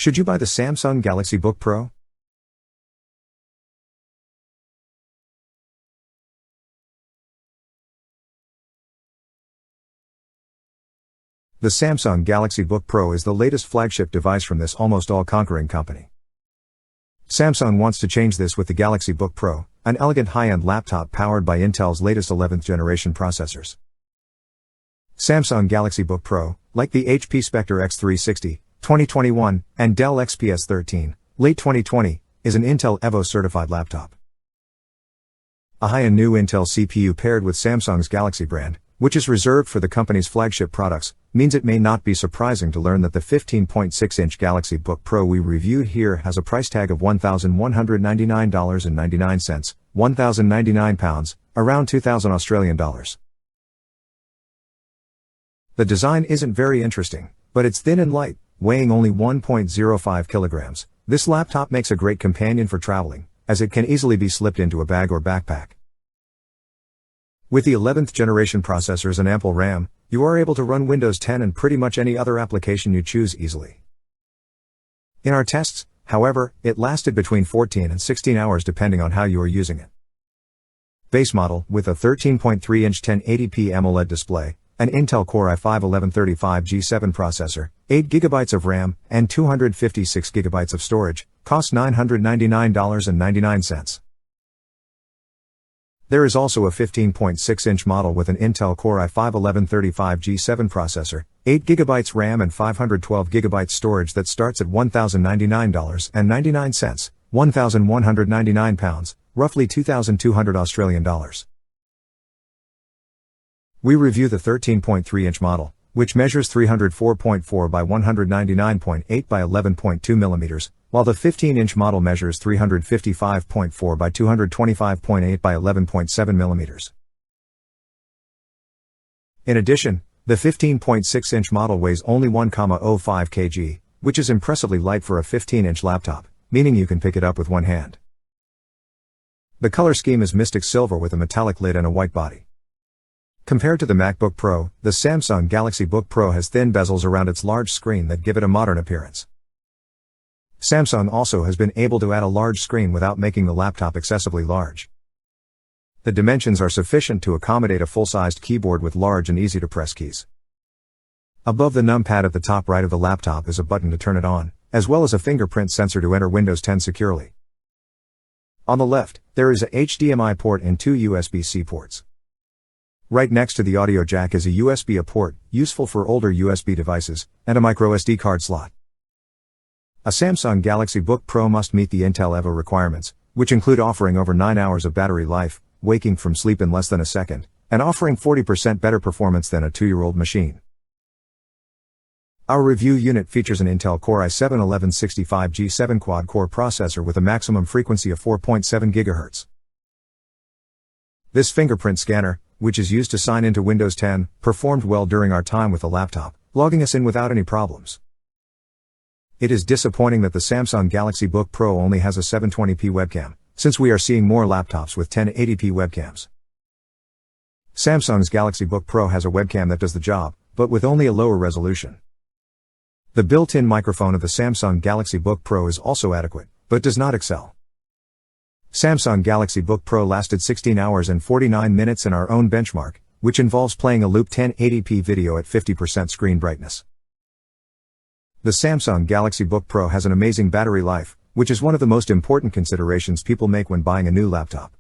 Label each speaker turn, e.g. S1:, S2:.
S1: Should you buy the Samsung Galaxy Book Pro? The Samsung Galaxy Book Pro is the latest flagship device from this almost all-conquering company. Samsung wants to change this with the Galaxy Book Pro, an elegant high-end laptop powered by Intel's latest 11th generation processors. Samsung Galaxy Book Pro, like the HP Spectre X360, 2021, and Dell XPS 13, late 2020, is an Intel Evo certified laptop. A high-end new Intel CPU paired with Samsung's Galaxy brand, which is reserved for the company's flagship products, means it may not be surprising to learn that the 15.6-inch Galaxy Book Pro we reviewed here has a price tag of $1,199.99, £1,099, around £2,000 Australian dollars. The design isn't very interesting, but it's thin and light, weighing only 1.05 kilograms. This laptop makes a great companion for traveling, as it can easily be slipped into a bag or backpack. With the 11th generation processors and ample RAM, you are able to run Windows 10 and pretty much any other application you choose easily. In our tests, however, it lasted between 14 and 16 hours depending on how you are using it. Base model, with a 13.3-inch 1080p AMOLED display, an Intel Core i5-1135G7 processor, 8GB of RAM, and 256GB of storage, costs $999.99. There is also a 15.6-inch model with an Intel Core i5-1135G7 processor, 8GB RAM and 512GB storage that starts at $1,099.99, £1,199, roughly $2,200 Australian dollars. We review the 13.3-inch model, which measures 304.4 by 199.8 by 11.2 mm, while the 15-inch model measures 355.4 by 225.8 by 11.7 mm. In addition, the 15.6-inch model weighs only 1.05 kg, which is impressively light for a 15-inch laptop, meaning you can pick it up with one hand. The color scheme is Mystic Silver with a metallic lid and a white body. Compared to the MacBook Pro, the Samsung Galaxy Book Pro has thin bezels around its large screen that give it a modern appearance. Samsung also has been able to add a large screen without making the laptop excessively large. The dimensions are sufficient to accommodate a full-sized keyboard with large and easy-to-press keys. Above the numpad at the top right of the laptop is a button to turn it on, as well as a fingerprint sensor to enter Windows 10 securely. On the left, there is a HDMI port and two USB-C ports. Right next to the audio jack is a USB-A port, useful for older USB devices, and a microSD card slot. A Samsung Galaxy Book Pro must meet the Intel Evo requirements, which include offering over 9 hours of battery life, waking from sleep in less than a second, and offering 40% better performance than a 2-year-old machine. Our review unit features an Intel Core i7-1165G7 quad-core processor with a maximum frequency of 4.7 GHz. This fingerprint scanner, which is used to sign into Windows 10, performed well during our time with the laptop, logging us in without any problems. It is disappointing that the Samsung Galaxy Book Pro only has a 720p webcam, since we are seeing more laptops with 1080p webcams. Samsung's Galaxy Book Pro has a webcam that does the job, but with only a lower resolution. The built-in microphone of the Samsung Galaxy Book Pro is also adequate, but does not excel. Samsung Galaxy Book Pro lasted 16 hours and 49 minutes in our own benchmark, which involves playing a loop 1080p video at 50% screen brightness. The Samsung Galaxy Book Pro has an amazing battery life, which is one of the most important considerations people make when buying a new laptop.